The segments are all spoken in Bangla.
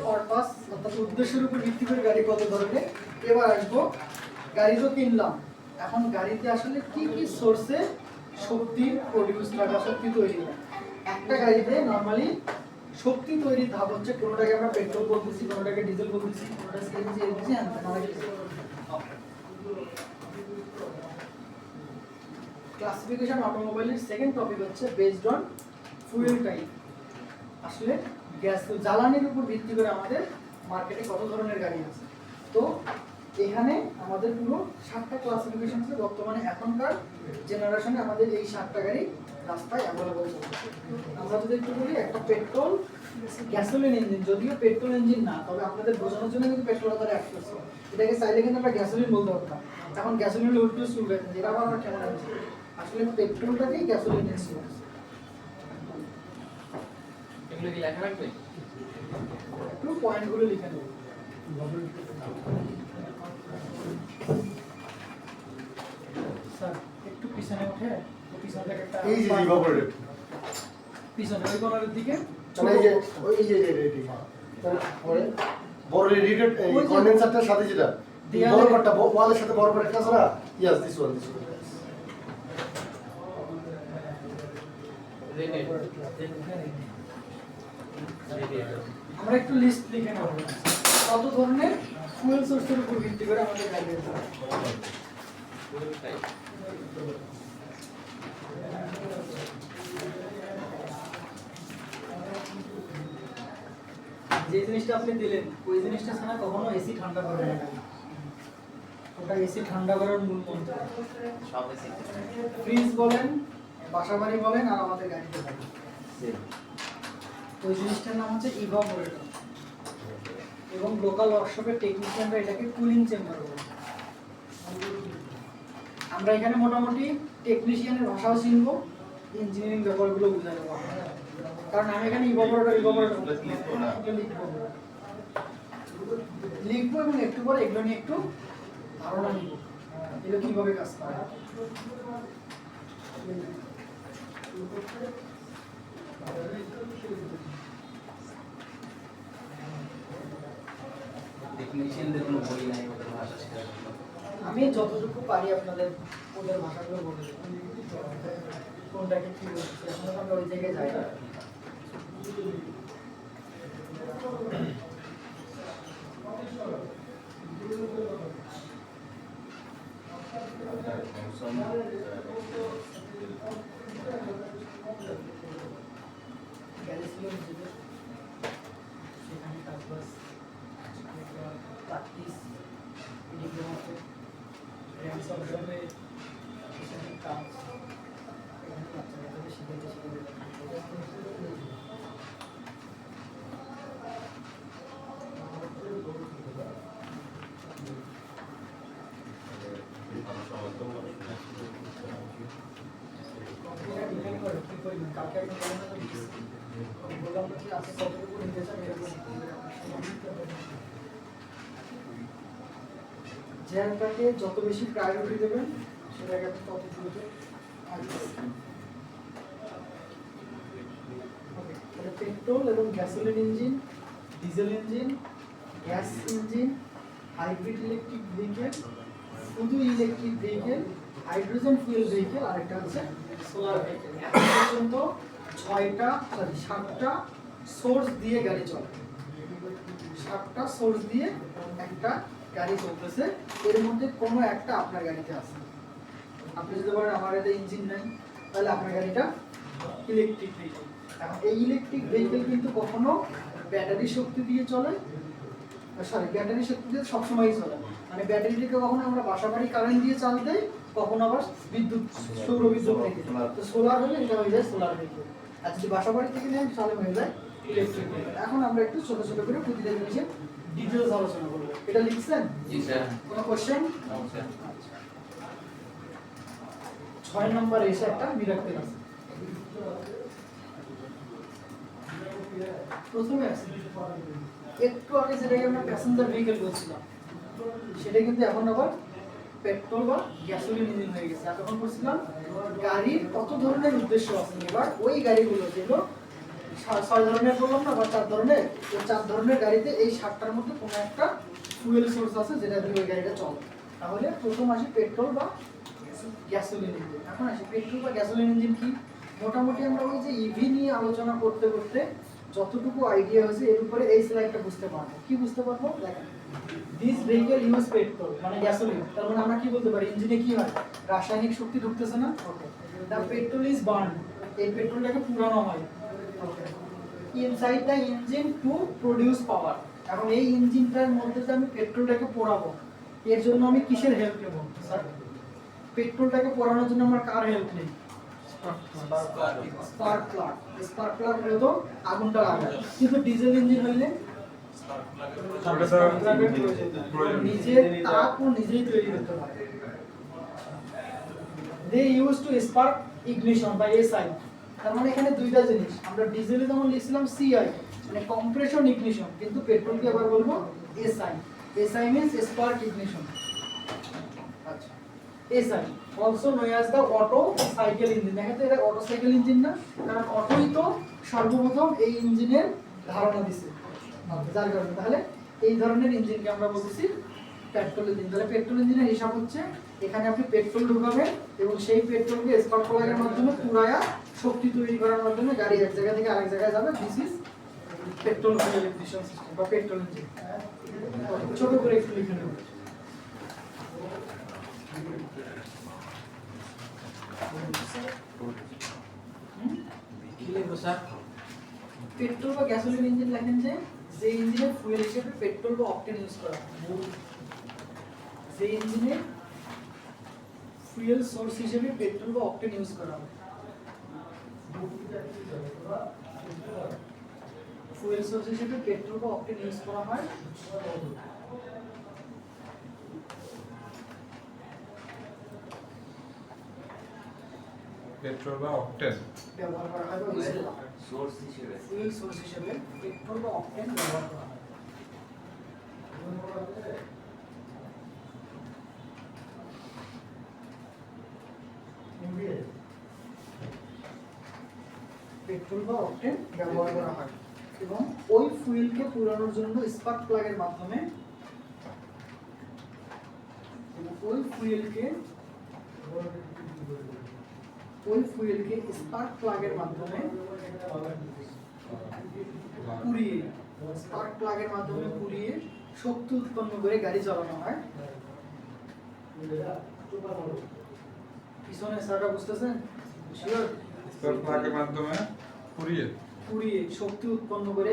পারপাস অর্থাৎ উদ্দেশ্যের উপর ভিত্তি করে গাড়ি কত ধরনের। এবার আসবো গাড়ি তো কিনলাম, এখন গাড়িতে আসলে কি কি সোর্সে শক্তি প্রডিউস করা, শক্তি তৈরি হয়। একটা গাড়িতে নরমালি শক্তি তৈরির ধাপ হচ্ছে, কোনোটাকে আমরা পেট্রোল বলতেছি, কোনোটাকে ডিজেল বলতেছি, কোনোটা সিএনজি, এলপিজি, অনেক কিছু। ক্লাসিফিকেশন অটোমোবাইলের সেকেন্ড টপিক হচ্ছে বেসড অন ফুয়েল টাইপ। আসলে গ্যাস জ্বালানির উপর ভিত্তি করে আমাদের মার্কেটে কত ধরনের গাড়ি আছে। তো এখানে আমাদের পুরো 7টা ক্লাসিফিকেশন আছে বর্তমানে, এখনকার জেনারেশনে আমাদের এই 7টা গাড়ি রাস্তায় অ্যাভেলেবল চলছে। আমরা যদি একটু বলি, একটা পেট্রোল গ্যাসোলিন ইঞ্জিন, যদিও পেট্রোল ইঞ্জিন না, তবে আপনাদের বোঝানোর জন্য কিন্তু পেট্রোল আকারে অ্যাড করছে, এটাকে চাইলে কিন্তু আমরা গ্যাসোলিন বলতে পারতাম। এখন গ্যাসোলিন উল্টো শুরু হয়েছে, এটা আবার আমরা কেমন ইঞ্জিন, আসলে পেট্রোলটাকেই গ্যাসোলিন ইঞ্জিন। এগুলো কি লেখা রাখবে? একটু পয়েন্টগুলো লিখে নেব। স্যার একটু পিছনে উঠে, পিছনে থেকে একটা এই যে ইভাপোরেটর পিছনে ওই কর্নারের দিকে, মানে এই যে এটা তারপরে বড় রেডিয়েটর কন্ডেন্সারটার সাথে যেটা বড় পাটটা ওয়ালের সাথে বড় পাটটা আছে না, ইয়েস দিস ওয়ান আমরা একটু লিস্ট লিখে নেব কত ধরনের ফুয়েল সোর্সের উপর ভিত্তি করে আমাদের গাড়ি আছে। যে জিনিসটা আপনি দিলেন ওই জিনিসটা ছাড়া কখনো এসি ঠান্ডা করবে না, ওটা এসি ঠান্ডা করার মূল মন্ত্র। সব এসে ফ্রিজ বলেন, বাসাবাড়ি বলেন, আর আমাদের গাড়িতে বলেন, ওই জিনিসটার নাম হচ্ছে ইভাপোরেটর, এবং লোকাল ওয়ার্কশপের টেকনিশিয়ানরা এটাকে কুলিং চেম্বার বলে। আমরা এখানে মোটামুটি টেকনিশিয়ানের ভাষাও শিখবো, ইঞ্জিনিয়ারিং ব্যাপারগুলো বুঝে নেবো, কারণ আমি এখানে ইভাপোরেটর লিখবো এবং একটু পরে এগুলো নিয়ে একটু ধারণা নিব, এগুলো কিভাবে কাজ করে। টেকনিশিয়ানদের কোনো বই নাই ওদের ভাষা শেখার জন্য। আমি যতটুকু পারি আপনাদের ওদের ভাষাগুলো বলে দেবো, কোনটাকে কি বলছি, এখন আমরা ওই জায়গায় যাই না। সেখানে কাজ প্র্যাকটিস ডিপ্লোমাতে র্যাঙ্কস অবজর্ভে সেখানে কাজ এখানে বাচ্চাদের শিখাইতে যেটাকে যত বেশি প্রায়োরিটি দেবেন সেটাকে আপনি তত দ্রুত পেট্রোল এবং gasoline engine, diesel engine, gas engine, hybrid electric vehicle, শুধু electric vehicle, hydrogen fuel vehicle, আর একটা হচ্ছে সোলার ভেহিকেল। এখন পর্যন্ত 7টা সোর্স দিয়ে গাড়ি চলে, 7টা সোর্স দিয়ে একটা গাড়ি চলতেছে, এর মধ্যে কোনো একটা আপনার গাড়িতে আছে। আপনি যদি বলেন আমার এতে ইঞ্জিন নাই, তাহলে আপনার গাড়িটা ইলেকট্রিক ভেহিকেল। এখন এই ইলেকট্রিক ভেহিকেল কিন্তু কখনো ব্যাটারি শক্তি দিয়ে চলে, ব্যাটারি শক্তি দিয়ে সবসময়ই চলে, মানে ব্যাটারিটাকে কখনো আমরা বাসাবাড়ি কারেন্ট দিয়ে চালতে, কখনো আবার বিদ্যুৎ সৌর বিদ্যুৎ থেকে। তো সোলার হলে এটা হয়ে যায় সোলার ভেহিকেল, আর যদি বাসাবাড়ি থেকে নেন তাহলে হয়ে যায় ইলেকট্রিক ভেহিকেল। এখন আমরা একটু ছোট ছোট করে প্রতিটা জিনিসের ডিটেইলস আলোচনা করব। এটা লিখছেন? জি স্যার। কোনো কোশ্চেন? No sir. 6 নম্বর এসে একটা মিরাক্কেল আছে। প্রথমে আছে একটু আগে যেটাকে আমরা প্যাসেঞ্জার ভেহিকেল বলছিলাম, সেটা কিন্তু এখন আবার পেট্রোল বা গ্যাসোলিন ইঞ্জিন হয়ে গেছে। এতক্ষণ বলছিলাম গাড়ির কত ধরনের উদ্দেশ্য আছে, এবার ওই গাড়িগুলো যেগুলো ছয় ধরনের বললাম না বা 4 ধরনের, এই 4 ধরনের গাড়িতে এই 7টার মধ্যে কোনো একটা ফুয়েল সোর্স আছে যেটা দিয়ে ওই গাড়িটা চলে। তাহলে প্রথম আসে পেট্রোল বা গ্যাসোলিন ইঞ্জিন। এখন আসি পেট্রোল বা গ্যাসোলিন ইঞ্জিন কি? মোটামুটি আমরা ওই যে ইভি নিয়ে আলোচনা করতে করতে যতটুকু আইডিয়া হয়েছে এর উপরে এই স্লাইডটা বুঝতে পারবো। কি বুঝতে পারবো? দেখেন, দিস ভেহিকল ইউজ পেট্রোল মানে গ্যাসোলিন, তার মানে আমরা কি বলতে পারি ইঞ্জিনে কি হয়? রাসায়নিক শক্তি ঢুকতেছে না? Okay, the petrol is burn, এই পেট্রোলটাকে পুরানো হয় okay inside the engine to produce power. এখন এই ইঞ্জিনটার মধ্যে যে আমি পেট্রোলটাকে পোড়াবো, এর জন্য আমি কিসের হেল্প নেব স্যার? পেট্রোলটাকে পোড়ানোর জন্য আমার কার হেল্প নেই? Spark plug. স্পার্ক প্লাগ হলে তো আগুনটা লাগায়, কিন্তু ডিজেল ইঞ্জিন হইলে নিজের তাপ ও নিজেই তৈরি করতে পারে। They use to spark ignition by SI. তার মানে এখানে দুইটা জিনিস, আমরা ডিজেলে যেমন লিখছিলাম সিআই মানে কম্প্রেশন ইগনিশন, কিন্তু পেট্রোলকে আবার বলবো SI. SI means spark ignition. আচ্ছা, SI also known as the Otto cycle engine. দেখেন তো এটা অটো সাইকেল ইঞ্জিন না, কারণ অটোই তো সর্বপ্রথম এই ইঞ্জিনের ধারণা দিছে, যার কারণে তাহলে এই ধরনের ইঞ্জিনকে আমরা বলতেছি পেট্রোল ইঞ্জিন। তাহলে পেট্রোল ইঞ্জিনের হিসাব হচ্ছে এখানে আপনি পেট্রোল ঢুকাবেন এবং সেই পেট্রোলকে স্পার্ক প্লাগের মাধ্যমে পুরায়া শক্তি তৈরি করার মাধ্যমে গাড়ি এক জায়গা থেকে আরেক জায়গায় যাবে। This is petrol fuel ignition system বা পেট্রোল ইঞ্জিন। ছোট করে একটু লিখে নেব। কি লিখবো স্যার? পেট্রোল বা গ্যাসোলিন ইঞ্জিন লেখেন যে ইঞ্জিনে ফুয়েল হিসেবে পেট্রোল বা অকটেন ইউজ করা হয়, যে ইঞ্জিনে ফুয়েল সোর্স হিসেবে পেট্রোল বা অকটেন ইউজ করা হয়। ফুয়েল সোর্স হিসেবে পেট্রোল বা অকটেন ইউজ করা হয় পেট্রোল বা অকটেন ব্যবহার করা হয় বা ইউজ করা হয়। সোর্স হিসেবে ফুয়েল সোর্স হিসেবে পেট্রোল বা অকটেন ব্যবহার করা হয়। পেট্রোল বা অকটেন ব্যবহার করা হয় এবং ওই ফুয়েলকে পুরানোর জন্য স্পার্ক প্লাগের মাধ্যমে ওই ফুয়েলকে স্পার্ক প্লাগের মাধ্যমে পুড়িয়ে শক্তি উৎপন্ন করে গাড়ি চালানো হয়। পিছনে স্যারটা বুঝতেছেন? শিওর? স্পার্ক প্লাগের মাধ্যমে পুড়িয়ে শক্তি উৎপন্ন করে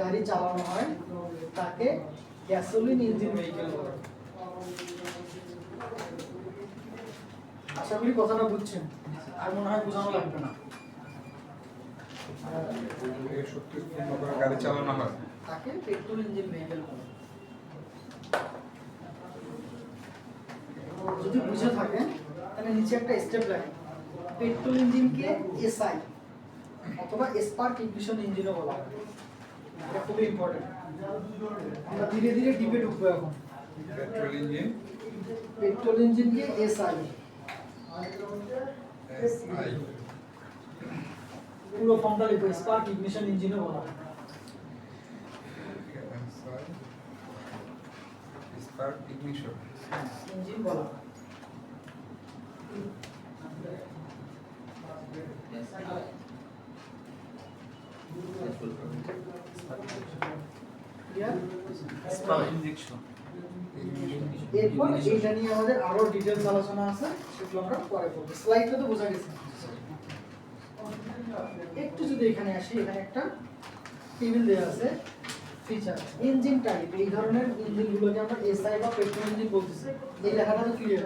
গাড়ি চালানো হয়, তাকে গ্যাসোলিন ইঞ্জিন ভেহিকল বলে। আশা করি কথাটা বুঝছেন, আর মনে হয় বোঝানো লাগবে না। এই শক্তি উৎপন্ন করে গাড়ি চালানো হয়, তাকে পেট্রোল ইঞ্জিন ভেহিকল বলে। যদি বুঝে থাকেন তাহলে নিচে একটা স্টেপ লাগে, পেট্রোল ইঞ্জিনকে এসআই অথবা স্পার্ক ইগনিশন ইঞ্জিনও বলা হয়। এটা খুবই ইম্পর্টেন্ট। আমরা ধীরে ধীরে ডিপে ঢুকবো এখন। পেট্রোল ইঞ্জিনকে এসআই পুরো ফর্মটা লিখবো, স্পার্ক ইগনিশন ইঞ্জিনও বলা হয়। স্পার্ক ইগনিশন ইঞ্জিন বলা হয়। Spark injection. এরপর এটা নিয়ে আমাদের আরো ডিটেইলস আলোচনা আছে, সেগুলো আমরা পরে করব। স্লাইডটা তো বোঝা গেছে। একটু যদি এখানে আসি, এখানে একটা টেবিল দেওয়া আছে ফিচার ইঞ্জিন টাইপ। এই ধরনের ইঞ্জিনগুলোকে আমরা এসআই বা পেট্রোল ইঞ্জিন বলতেছি। এই লেখাটা তো ক্লিয়ার।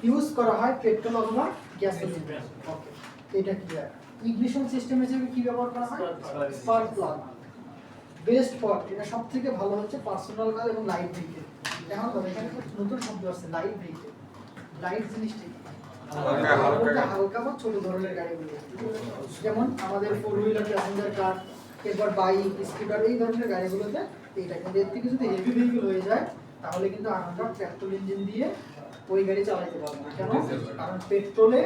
ইউজ করা হয় পেট্রোল অথবা গ্যাসোলিন। ওকে, এটা ক্লিয়ার। ইগনিশন সিস্টেম হিসেবে কি ব্যবহার করা হয়? Spark plug. বেস্ট ফর এটা সবথেকে ভালো হচ্ছে পার্সোনাল কার এবং লাইট ভেহিকল। এখন তো এখানে নতুন শব্দ আছে লাইট ভেহিকল। লাইট জিনিসটা কি? হালকা বা ছোট ধরনের গাড়িগুলো, যেমন আমাদের 4 হুইলার প্যাসেঞ্জার কার, এরপর বাইক, স্কুটার, এই ধরনের গাড়িগুলোতে এইটা। কিন্তু এর থেকে যদি হেভি ভেহিকল হয়ে যায় তাহলে কিন্তু আমরা পেট্রোল ইঞ্জিন দিয়ে ওই গাড়ি চালাতে পারবে না। কেন? কারণ পেট্রোলে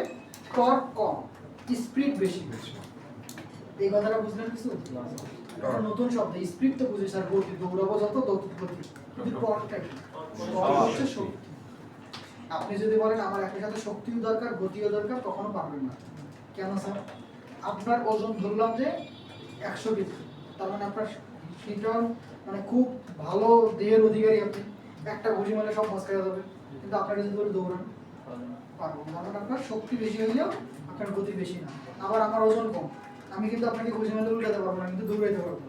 টর্ক কম, স্পিড বেশি। এই কথাটা বুঝলেন কিছু? এখন নতুন শব্দ স্পিড তো বুঝি স্যার, গতি দৌড়াবো যত তত গতি, কিন্তু টর্কটা কি? টর্ক হচ্ছে শক্তি। আপনি যদি বলেন আমার একই সাথে শক্তিও দরকার গতিও দরকার, কখনো পারবেন না। কেন স্যার? আপনার ওজন ধরলাম যে 100 কেজি, তার মানে আপনার সেটাও মানে খুব ভালো দেহের অধিকারী আপনি, একটা ঘুষি মারলে সব মস্কারা যাবে, কিন্তু আপনাকে যদি বলে দৌড়ান পারবো না, কারণ আপনার শক্তি বেশি হইলেও আপনার গতি বেশি না। আবার আমার ওজন কম, আমি কিন্তু আপনাকে ঘুষি মারলে উল্টাতে পারবো না, কিন্তু দৌড়াইতে পারবো।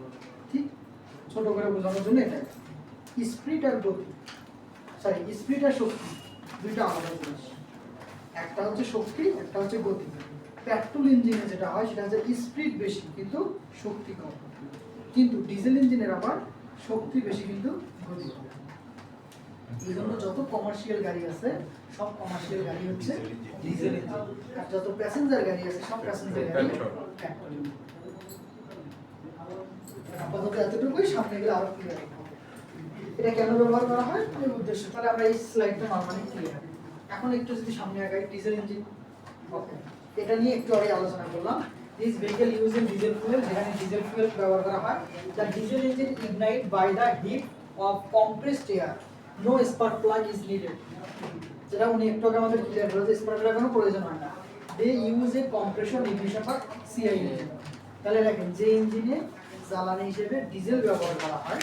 ঠিক ছোট করে বোঝানোর জন্য এটা স্পিড আর গতি, সরি স্পিড আর শক্তি দুইটা আলাদা জিনিস। একটা হচ্ছে শক্তি, একটা হচ্ছে গতি। পেট্রোল ইঞ্জিনে যেটা হয় সেটা হচ্ছে স্পিড বেশি কিন্তু শক্তি কম, কিন্তু ডিজেল ইঞ্জিনের আবার শক্তি বেশি কিন্তু গতি কম। এই জন্য যত কমার্শিয়াল গাড়ি আছে সব কমার্শিয়াল গাড়ি হচ্ছে ডিজেল ইঞ্জিন, আর যত প্যাসেঞ্জার গাড়ি আছে সব প্যাসেঞ্জার গাড়ি পেট্রোল ইঞ্জিন। আপাতত এতটুকুই, সামনে গেলে আরো ক্লিয়ার হবে। এটা কেন ব্যবহার করা হয় এই উদ্দেশ্য, তাহলে আমরা এই স্লাইডটা নরমালি ক্লিয়ার। এখন একটু যদি সামনে আগাই, ডিজেল ইঞ্জিন, ওকে, এটা নিয়ে একটু আগে আলোচনা করলাম। This vehicle using diesel fuel, যেখানে ডিজেল ফুয়েল ব্যবহার করা হয়। The diesel engine ignite by the heat of compressed air, no spark plug is needed. যেটা উনি একটু আগে আমাদের ক্লিয়ার করেছে, স্পার্ক প্লাগ কোনো প্রয়োজন হয় না। They use a compression ignition বা সিআই ইঞ্জিন। তাহলে দেখেন যে ইঞ্জিনে জ্বালানি হিসেবে ডিজেল ব্যবহার করা হয়,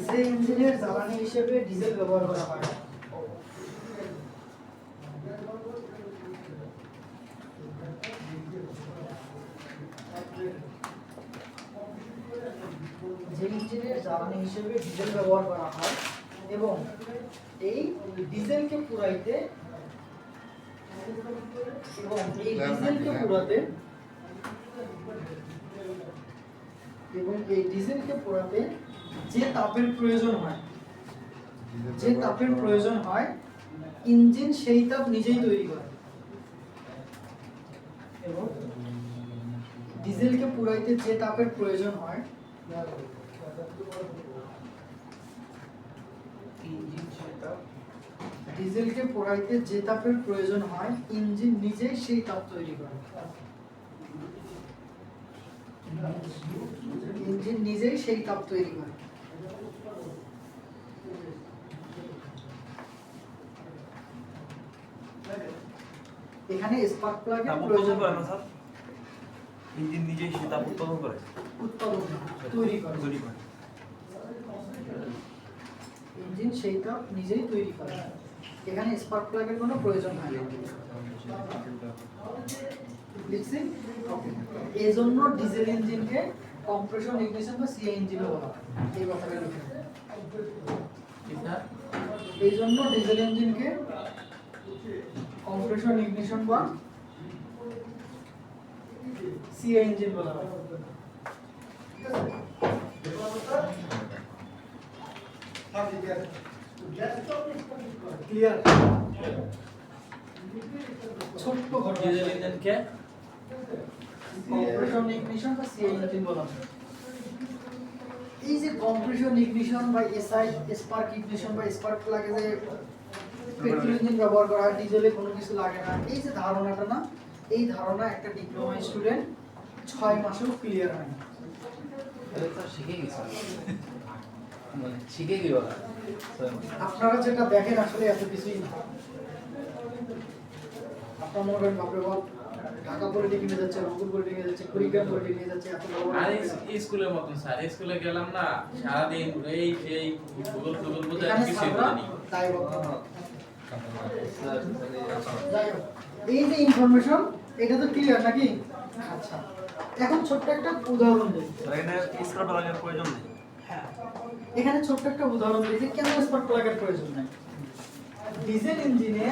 যে ইঞ্জিনের জ্বালানি হিসেবে ডিজেল ব্যবহার করা হয়, যে ইঞ্জিনের জ্বালানি হিসেবে ডিজেল ব্যবহার করা হয় এবং এই ডিজেলকে পুরাইতে যে তাপের প্রয়োজন হয়, ইঞ্জিন সেই তাপ নিজেই তৈরি করে। এবং ডিজেলকে পুরাইতে যে তাপের প্রয়োজন হয়, ডিজেলকে পোড়াইতে যে তাপের প্রয়োজন হয়, ইঞ্জিন নিজেই সেই তাপ তৈরি করে। ইঞ্জিন নিজেই সেই তাপ তৈরি করে। এখানে স্পার্ক প্লাগের প্রয়োজন হয় না স্যার, ইঞ্জিন নিজেই সে তাপ উৎপাদন করে, তৈরি করে। ইঞ্জিন সেই তাপ নিজেই তৈরি করে, এখানে স্পার্ক প্লাগের কোনো প্রয়োজন হয় না। লিখছি? ওকে। এই জন্য ডিজেল ইঞ্জিনকে কম্প্রেশন ইগনিশন বা সিআই ইঞ্জিন বলা হয়। এই কথাটা লিখে এই জন্য ডিজেল ইঞ্জিনকে কম্প্রেশন ইগনিশন বা সিআই ইঞ্জিন বলা হয়। ক্লিয়ার? ছোট্ট ঘটনা, ডিজেল ইঞ্জিনকে কম্প্রেশন ইগনিশন বা সিআই ইঞ্জিন বলা হয়। এই যে কম্প্রেশন ইগনিশন বা এসআই স্পার্ক ইগনিশন বা স্পার্ক প্লাগে যে পেট্রোল ইঞ্জিন ব্যবহার করা হয়, ডিজেলে কোনো কিছু লাগে না, এই যে ধারণাটা না, এই ধারণা একটা ডিপ্লোমা স্টুডেন্ট 6 মাসেও ক্লিয়ার হয় না। শিখে গেছে, মানে শিখে গেল। আপনারা যেটা দেখেন আসলে এত কিছুই না। আপনারা মনে করেন বাপরে বাপ ঢাকা পলিটেকনিকে যাচ্ছে, রংপুর পলিটেকনিকে যাচ্ছে, কুড়িগ্রাম পলিটেকনিকে যাচ্ছে, এত বড় বড়। আরে স্কুলের মত স্যার, স্কুলে গেলাম না সারাদিন এই সেই গুগল বোঝায় এখানে কিছু ছাত্ররা জানি। দায়বদ্ধ না। যাই হোক, এই যে ইনফরমেশন এটা তো ক্লিয়ার নাকি? আচ্ছা, এখন ছোট্ট একটা উদাহরণ দিই। এখানে স্পার্ক প্লাগের প্রয়োজন নেই। হ্যাঁ, এখানে ছোট্ট একটা উদাহরণ দিই যে কেন স্পার্ক প্লাগের প্রয়োজন নেই। ডিজেল ইঞ্জিনে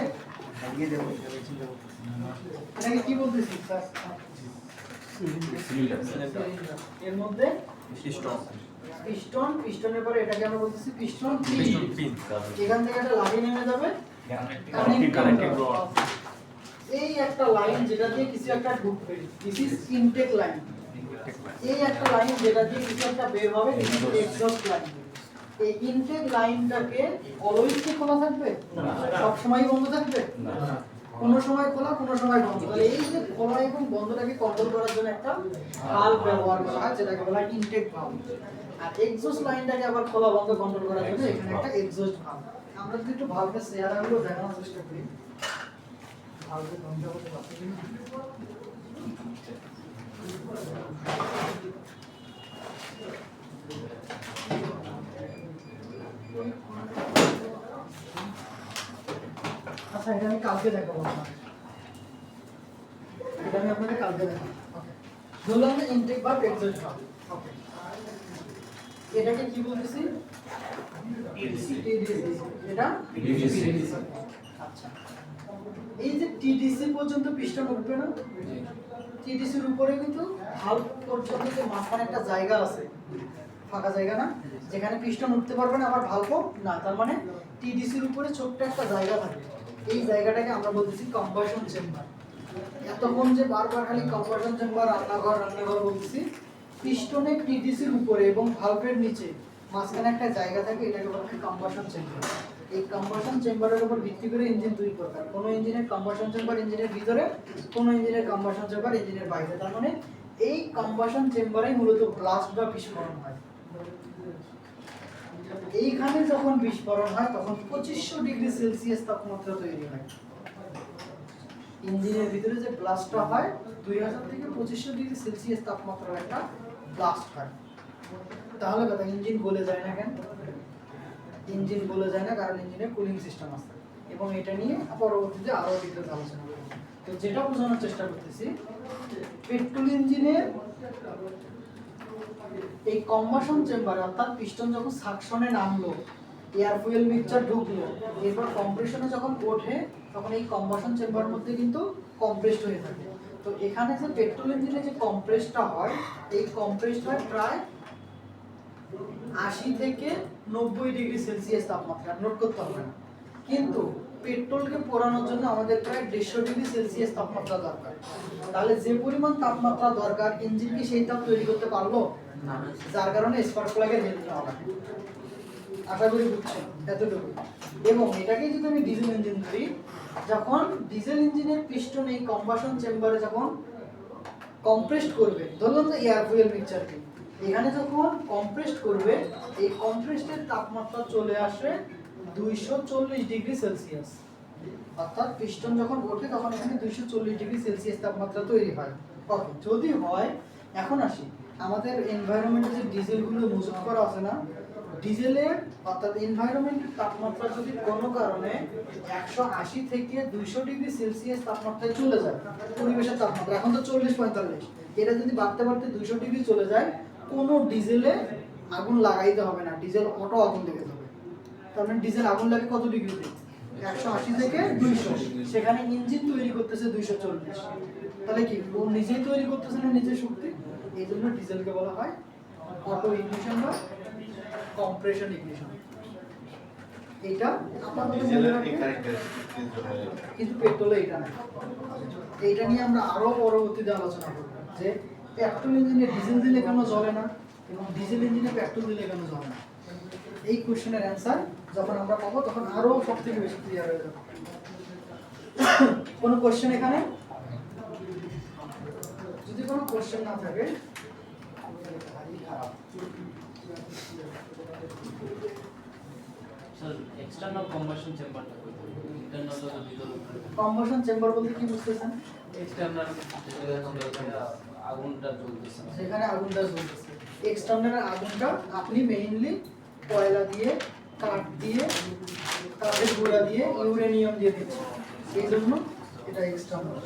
এটাকে কি বলতেছি স্যার? এর মধ্যে পিস্টনের পরে এটাকে আমরা বলতেছি পিস্টন পিন। এখান থেকে একটা লাইন নেমে যাবে, কানেক্টিং রড। এই একটা লাইন যেটা দিয়ে কিছু একটা ঢুকবে, দিস ইজ ইনটেক লাইন। এই একটা লাইন যেটা দিয়ে কিছু একটা বের হবে, দিস ইজ এক্সহস্ট লাইন। এই ইনটেক লাইনটাকে অলওয়েজ কি খোলা থাকবে? সব সময় বন্ধ থাকবে? কোনো সময় খোলা, কোনো সময় বন্ধ। তাহলে এই যে খোলা এবং বন্ধটাকে কন্ট্রোল করার জন্য একটা ভালভ ব্যবহার করা হয়, যেটাকে বলা হয় ইনটেক ভালভ। আর এক্সস্ট লাইনটাকে আবার খোলা বন্ধ কন্ট্রোল করার জন্য এখানে একটা এক্সস্ট ভালভ। আমরা যদি একটু ভালভের চেহারাগুলো দেখানোর চেষ্টা করি, ভালভের ধ্বংস করতে পারছি কিনা। আচ্ছা, এটা আমি কালকে দেখাবো আপনাদের। এটা আমি আপনাদের কালকে দেখাবো। ওকে, ধরলাম যে ইনটেক ভালভ, এক্সস্ট ভালভ। ওকে, এটাকে কি বলতেছি? টিডিসি। এটা টিডিসি। আচ্ছা, এই যে টিডিসি পর্যন্ত পিস্টন উঠবে না, টিডিসির উপরে কিন্তু ভালভ পর্যন্ত যে মাঝখানে একটা জায়গা আছে, ফাঁকা জায়গা না, যেখানে পিস্টন উঠতে পারবে না, আবার ভালভও না। তার মানে টিডিসির উপরে ছোট্ট একটা জায়গা থাকে। এই জায়গাটাকে আমরা বলতেছি কম্বাসন চেম্বার। এতক্ষণ যে বারবার খালি কম্বাসন চেম্বার, রান্নাঘর বলতেছি, পিস্টনের টিডিসির উপরে এবং ভালভের নিচে মাঝখানে একটা জায়গা থাকে, এটাকে বলা হয় কম্বাসন চেম্বার। এই কম্বাসন চেম্বারের উপর ভিত্তি করে ইঞ্জিন দুই প্রকার। কোনো ইঞ্জিনের কম্বাসন চেম্বার ইঞ্জিনের ভিতরে, কোনো ইঞ্জিনের কম্বাসন চেম্বার ইঞ্জিনের বাইরে। তার মানে এই কম্বাসন চেম্বারেই মূলত ব্লাস্ট বা বিস্ফোরণ হয়। এইখানে যখন বিস্ফোরণ হয় তখন 2500 ডিগ্রি সেলসিয়াস তাপমাত্রা তৈরি হয়। ইঞ্জিনের ভিতরে যে ব্লাস্টটা হয় 2000 থেকে 2500 ডিগ্রি সেলসিয়াস তাপমাত্রার একটা ব্লাস্ট হয়। তাহলে কথা, ইঞ্জিন গলে যায় না কেন? ইঞ্জিন গলে যায় না কারণ ইঞ্জিনের কুলিং সিস্টেম আছে, এবং এটা নিয়ে পরবর্তীতে আরো ডিটেইলস আলোচনা করব। তো যেটা বোঝানোর চেষ্টা করতেছি, পেট্রোল ইঞ্জিনের এই কম্বাসন চেম্বার অর্থাৎ পিস্টন যখন সাকশনে নামলো, এয়ার ফুয়েল মিক্সচার ঢুকলো, এরপর কম্প্রেশনে যখন ওঠে, তখন এই কম্বাসন চেম্বার মধ্যে কিন্তু কম্প্রেসড হয়ে থাকে। তো এখানে যে পেট্রোল ইঞ্জিনে যে কম্প্রেসটা হয়, এই কম্প্রেসড হয় প্রায় 80 থেকে 90 ডিগ্রি সেলসিয়াস তাপমাত্রা। নোট করতে হবে না, কিন্তু পেট্রোলকে পোড়ানোর জন্য আমাদের প্রায় 150 ডিগ্রি সেলসিয়াস তাপমাত্রা দরকার। তাহলে যে পরিমাণ তাপমাত্রা দরকার, ইঞ্জিন কি সেই তাপ তৈরি করতে পারলো না, যার কারণে স্পার্ক প্লাগের হেল্প নেওয়া লাগে। আশা করি বুঝছেন এতটুকু। এবং এটাকেই যদি আমি ডিজেল ইঞ্জিন ধরি, যখন ডিজেল ইঞ্জিনের পিস্টন এই কম্বাসন চেম্বারে যখন কম্প্রেসড করবে, ধরুন যে এয়ার ফুয়েল মিক্সচারকে এখানে যখন কম্প্রেসড করবে, এই কম্প্রেসডের তাপমাত্রা চলে আসে 240 ডিগ্রি সেলসিয়াস। অর্থাৎ পিস্টন যখন ওঠে তখন এখানে 240 ডিগ্রি সেলসিয়াস তাপমাত্রা তৈরি হয়। ওকে, যদি হয়, এখন আসি আমাদের এনভায়রনমেন্টে যে ডিজেলগুলো মজুত করা আছে না, ডিজেলের অর্থাৎ এনভায়রনমেন্টের তাপমাত্রা যদি কোনো কারণে 180 থেকে 200 ডিগ্রি সেলসিয়াস তাপমাত্রায় চলে যায়, পরিবেশের তাপমাত্রা এখন তো 40-45, এটা যদি বাড়তে বাড়তে 200 ডিগ্রি চলে যায়, কোনো ডিজেলে আগুন লাগাইতে হবে না, ডিজেল অটো আগুন লেগে যাবে। তার মানে ডিজেল আগুন লাগে কত ডিগ্রিতে? 180 থেকে 200। সেখানে ইঞ্জিন তৈরি করতেছে 240। তাহলে কি ও নিজেই তৈরি করতেছে না নিজের শক্তি? এই জন্য ডিজেলকে বলা হয় অটো ইগনিশন বা কম্প্রেশন ইগনিশন। এটা কিন্তু পেট্রোলে এটা না। এইটা নিয়ে আমরা আরো পরবর্তীতে আলোচনা করব যে পেট্রোল ইঞ্জিনে ডিজেল দিলে কেন জ্বলে না, এবং ডিজেল ইঞ্জিনে পেট্রোল দিলে কেন জ্বলে না। এই কোশ্চেনের অ্যান্সার যখন আমরা পাবো তখন আরো সবথেকে বেশি ক্লিয়ার হয়ে যাবে। কোনো কোশ্চেন এখানে? যদি কোনো কোশ্চেন না থাকে, স্যার এক্সটারনাল কম্বাসন চেম্বারটা কই? ইন্টারনাল তো ভিতরে। কম্বাসন চেম্বার বলতে কি বুঝতেছেন? এক্সটারনাল আগুনটা জ্বলতেছে, যেখানে আগুনটা জ্বলতেছে। এক্সটার্নাল আগুনটা আপনি মেইনলি কয়লা দিয়ে, কাঠ দিয়ে, কাঠের গুঁড়া দিয়ে, ইউরেনিয়াম দিয়ে দিচ্ছেন, এই জন্য এটা এক্সটার্নাল।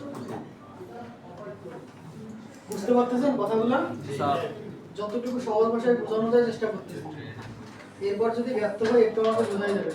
বুঝতে পারতেছেন কথাগুলো? স্যার যতটুকু সহজ ভাষায় বোঝানো যায় চেষ্টা করতেছি। এরপর যদি ব্যর্থ হয় একটু আমাকে বোঝাই যাবে।